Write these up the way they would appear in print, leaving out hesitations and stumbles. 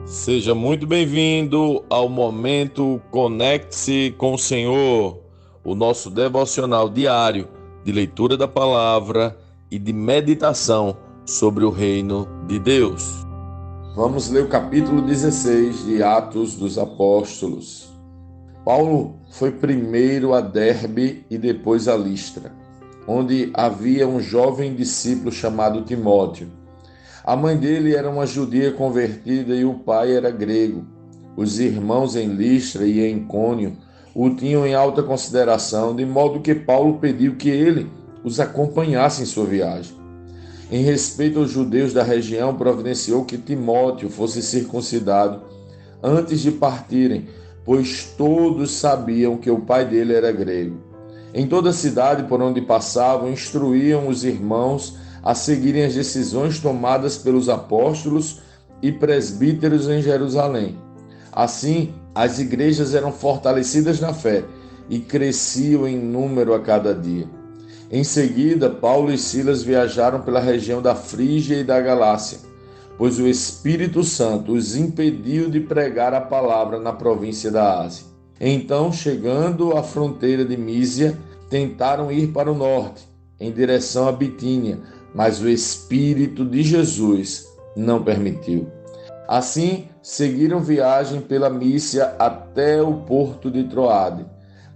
Seja muito bem-vindo ao momento Conecte-se com o Senhor, o nosso devocional diário de leitura da palavra e de meditação sobre o reino de Deus. Vamos ler o capítulo 16 de Atos dos Apóstolos. Paulo foi primeiro a Derbe e depois a Listra, onde havia um jovem discípulo chamado Timóteo. A mãe dele era uma judia convertida e o pai era grego. Os irmãos em Listra e em Icônio o tinham em alta consideração, de modo que Paulo pediu que ele os acompanhasse em sua viagem. Em respeito aos judeus da região, providenciou que Timóteo fosse circuncidado antes de partirem, pois todos sabiam que o pai dele era grego. Em toda a cidade por onde passavam, instruíam os irmãos a seguirem as decisões tomadas pelos apóstolos e presbíteros em Jerusalém. Assim, as igrejas eram fortalecidas na fé e cresciam em número a cada dia. Em seguida, Paulo e Silas viajaram pela região da Frígia e da Galácia, pois o Espírito Santo os impediu de pregar a palavra na província da Ásia. Então, chegando à fronteira de Mísia, tentaram ir para o norte, em direção a Bitínia, mas o Espírito de Jesus não permitiu. Assim, seguiram viagem pela Mísia até o porto de Troade.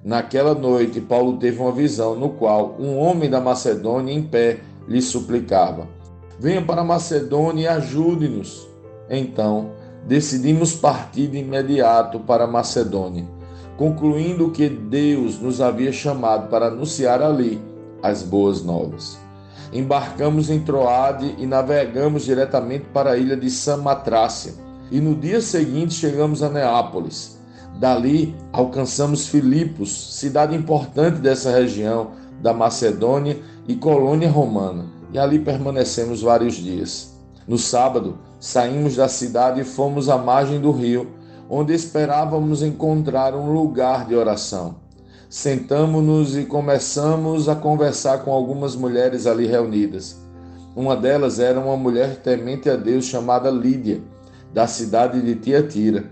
Naquela noite, Paulo teve uma visão no qual um homem da Macedônia em pé lhe suplicava: venha para a Macedônia e ajude-nos. Então, decidimos partir de imediato para a Macedônia, concluindo que Deus nos havia chamado para anunciar ali as boas novas. Embarcamos em Troade e navegamos diretamente para a ilha de Samatrácia. E no dia seguinte chegamos a Neápolis. Dali alcançamos Filipos, cidade importante dessa região da Macedônia e colônia romana, e ali permanecemos vários dias. No sábado, saímos da cidade e fomos à margem do rio, onde esperávamos encontrar um lugar de oração. Sentamo-nos e começamos a conversar com algumas mulheres ali reunidas. Uma delas era uma mulher temente a Deus chamada Lídia, da cidade de Tiatira,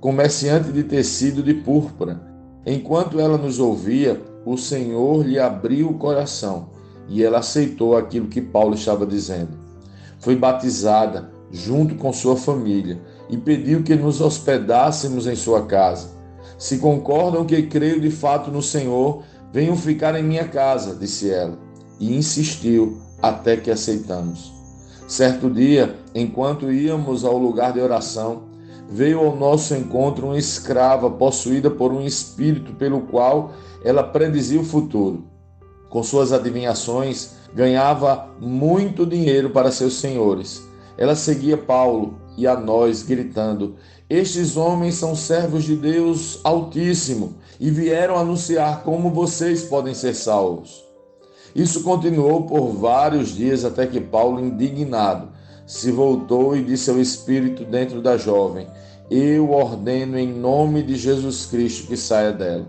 comerciante de tecido de púrpura. Enquanto ela nos ouvia, o Senhor lhe abriu o coração e ela aceitou aquilo que Paulo estava dizendo. Foi batizada junto com sua família e pediu que nos hospedássemos em sua casa. Se concordam que creio de fato no Senhor, venham ficar em minha casa, disse ela, e insistiu até que aceitamos. Certo dia, enquanto íamos ao lugar de oração, veio ao nosso encontro uma escrava possuída por um espírito pelo qual ela predizia o futuro. Com suas adivinhações, ganhava muito dinheiro para seus senhores. Ela seguia Paulo e a nós, gritando: estes homens são servos de Deus Altíssimo e vieram anunciar como vocês podem ser salvos. Isso continuou por vários dias até que Paulo, indignado, se voltou e disse ao espírito dentro da jovem: eu ordeno em nome de Jesus Cristo que saia dela.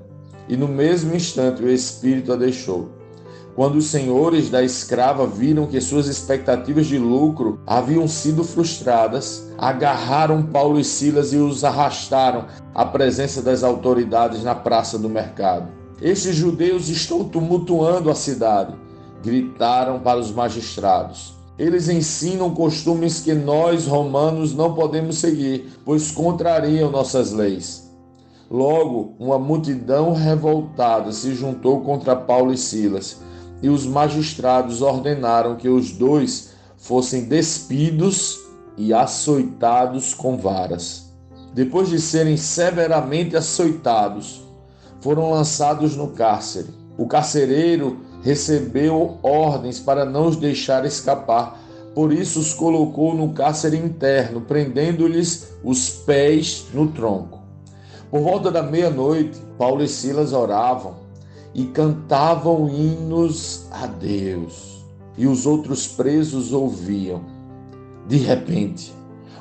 E no mesmo instante o espírito a deixou. Quando os senhores da escrava viram que suas expectativas de lucro haviam sido frustradas, agarraram Paulo e Silas e os arrastaram à presença das autoridades na praça do mercado. Estes judeus estão tumultuando a cidade, gritaram para os magistrados. Eles ensinam costumes que nós, romanos, não podemos seguir, pois contrariam nossas leis. Logo, uma multidão revoltada se juntou contra Paulo e Silas, e os magistrados ordenaram que os dois fossem despidos e açoitados com varas. Depois de serem severamente açoitados, foram lançados no cárcere. O carcereiro recebeu ordens para não os deixar escapar, por isso os colocou no cárcere interno, prendendo-lhes os pés no tronco. Por volta da meia-noite, Paulo e Silas oravam e cantavam hinos a Deus, e os outros presos ouviam. De repente,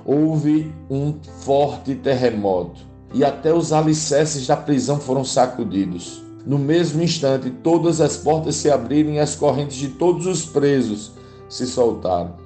houve um forte terremoto, e até os alicerces da prisão foram sacudidos. No mesmo instante, todas as portas se abriram e as correntes de todos os presos se soltaram.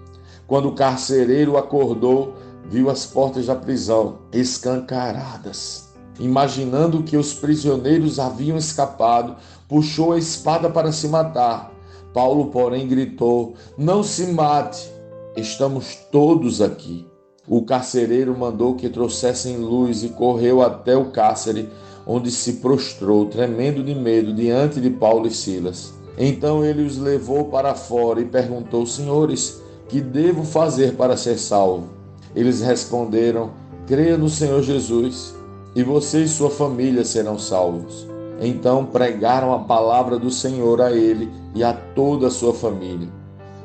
Quando o carcereiro acordou, viu as portas da prisão escancaradas. Imaginando que os prisioneiros haviam escapado, puxou a espada para se matar. Paulo, porém, gritou: "Não se mate, estamos todos aqui." O carcereiro mandou que trouxessem luz e correu até o cárcere, onde se prostrou, tremendo de medo, diante de Paulo e Silas. Então ele os levou para fora e perguntou: "Senhores, que devo fazer para ser salvo?" Eles responderam: "Creia no Senhor Jesus, e você e sua família serão salvos." Então pregaram a palavra do Senhor a ele e a toda a sua família.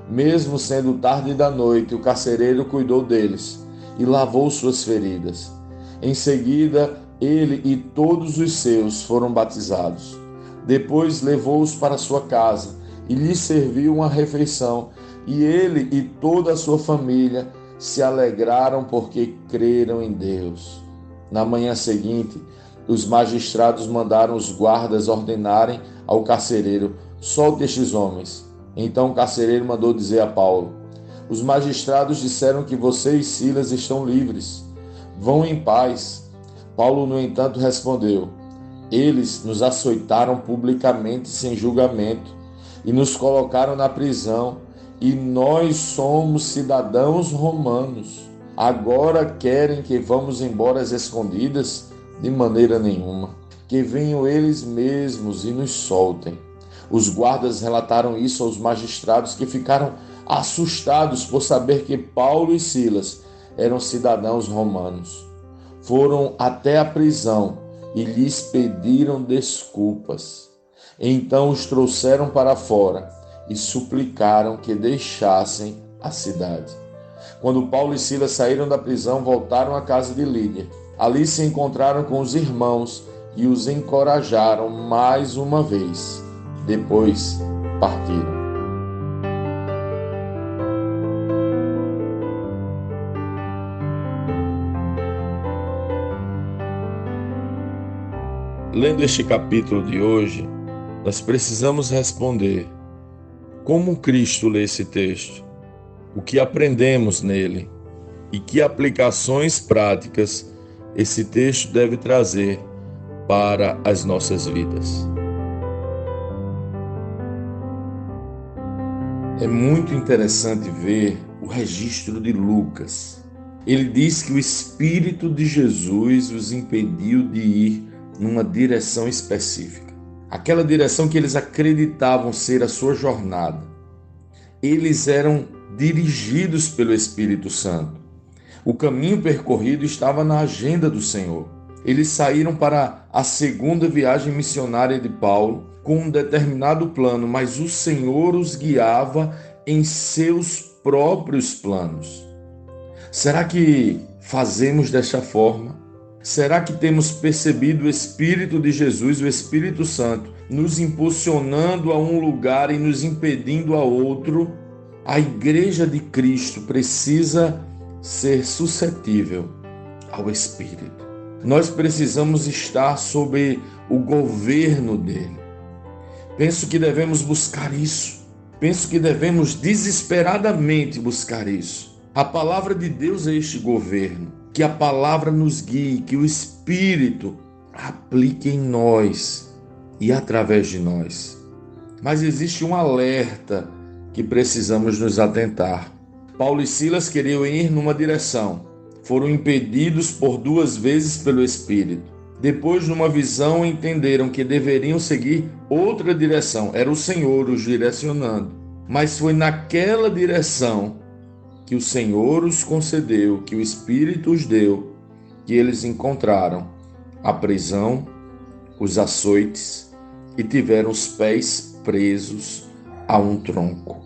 Mesmo sendo tarde da noite, o carcereiro cuidou deles e lavou suas feridas. Em seguida, ele e todos os seus foram batizados. Depois levou-os para sua casa e lhes serviu uma refeição, e ele e toda a sua família se alegraram porque creram em Deus. Na manhã seguinte, os magistrados mandaram os guardas ordenarem ao carcereiro: "Solte estes homens." Então o carcereiro mandou dizer a Paulo: "Os magistrados disseram que você e Silas estão livres. Vão em paz." Paulo, no entanto, respondeu: "Eles nos açoitaram publicamente sem julgamento e nos colocaram na prisão, e nós somos cidadãos romanos. Agora querem que vamos embora às escondidas? De maneira nenhuma. Que venham eles mesmos e nos soltem." Os guardas relataram isso aos magistrados, que ficaram assustados por saber que Paulo e Silas eram cidadãos romanos. Foram até a prisão e lhes pediram desculpas. Então os trouxeram para fora e suplicaram que deixassem a cidade. Quando Paulo e Silas saíram da prisão, voltaram à casa de Lídia. Ali se encontraram com os irmãos e os encorajaram mais uma vez. Depois partiram. Lendo este capítulo de hoje, nós precisamos responder: como Cristo lê esse texto? O que aprendemos nele? E que aplicações práticas esse texto deve trazer para as nossas vidas? É muito interessante ver o registro de Lucas. Ele diz que o Espírito de Jesus os impediu de ir numa direção específica. Aquela direção que eles acreditavam ser a sua jornada. Eles eram dirigidos pelo Espírito Santo. O caminho percorrido estava na agenda do Senhor. Eles saíram para a segunda viagem missionária de Paulo com um determinado plano, mas o Senhor os guiava em seus próprios planos. Será que fazemos desta forma? Será que temos percebido o Espírito de Jesus, o Espírito Santo, nos impulsionando a um lugar e nos impedindo a outro? A Igreja de Cristo precisa ser suscetível ao Espírito. Nós precisamos estar sob o governo dele. Penso que devemos buscar isso. Penso que devemos desesperadamente buscar isso. A palavra de Deus é este governo. Que a palavra nos guie, que o Espírito aplique em nós e através de nós. Mas existe um alerta que precisamos nos atentar. Paulo e Silas queriam ir numa direção. Foram impedidos por 2 vezes pelo Espírito. Depois, numa visão, entenderam que deveriam seguir outra direção. Era o Senhor os direcionando. Mas foi naquela direção que o Senhor os concedeu, que o Espírito os deu, que eles encontraram a prisão, os açoites e tiveram os pés presos a um tronco.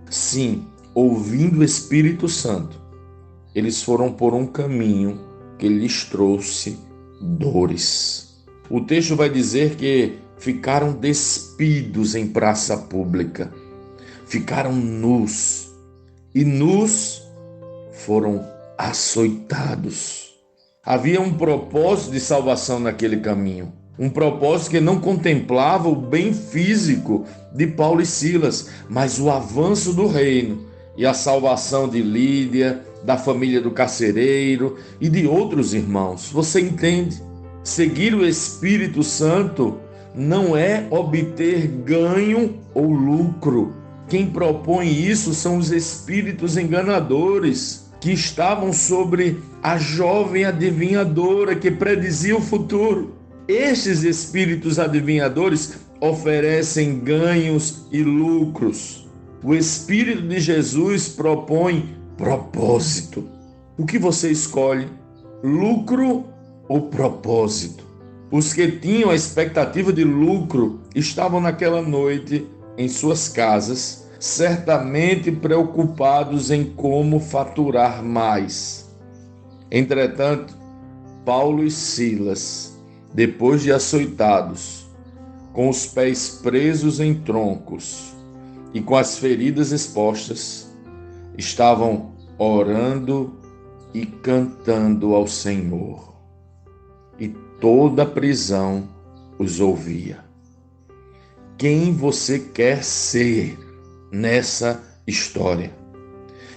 Sim, ouvindo o Espírito Santo, eles foram por um caminho que lhes trouxe dores. O texto vai dizer que ficaram despidos em praça pública, ficaram nus, e nus foram açoitados. Havia um propósito de salvação naquele caminho, um propósito que não contemplava o bem físico de Paulo e Silas, mas o avanço do reino e a salvação de Lídia, da família do carcereiro e de outros irmãos. Você entende? Seguir o Espírito Santo não é obter ganho ou lucro. Quem propõe isso são os espíritos enganadores que estavam sobre a jovem adivinhadora que predizia o futuro. Estes espíritos adivinhadores oferecem ganhos e lucros. O Espírito de Jesus propõe propósito. O que você escolhe? Lucro ou propósito? Os que tinham a expectativa de lucro estavam naquela noite em suas casas, certamente preocupados em como faturar mais. Entretanto, Paulo e Silas, depois de açoitados, com os pés presos em troncos e com as feridas expostas, estavam orando e cantando ao Senhor. E toda a prisão os ouvia. Quem você quer ser nessa história?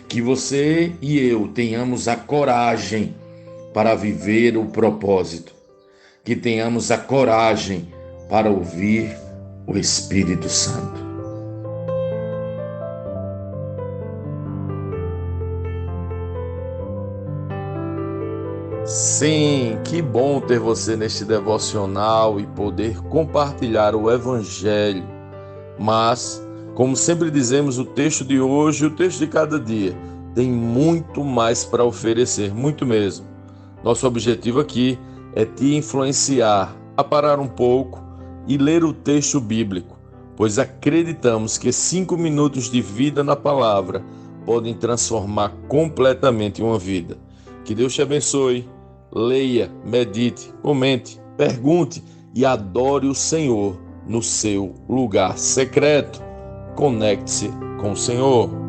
Que você e eu tenhamos a coragem para viver o propósito. Que tenhamos a coragem para ouvir o Espírito Santo. Sim, que bom ter você neste devocional e poder compartilhar o Evangelho. Mas, como sempre dizemos, o texto de hoje, o texto de cada dia, tem muito mais para oferecer, muito mesmo. Nosso objetivo aqui é te influenciar a parar um pouco e ler o texto bíblico, pois acreditamos que 5 minutos de vida na palavra podem transformar completamente uma vida. Que Deus te abençoe. Leia, medite, comente, pergunte e adore o Senhor no seu lugar secreto. Conecte-se com o Senhor.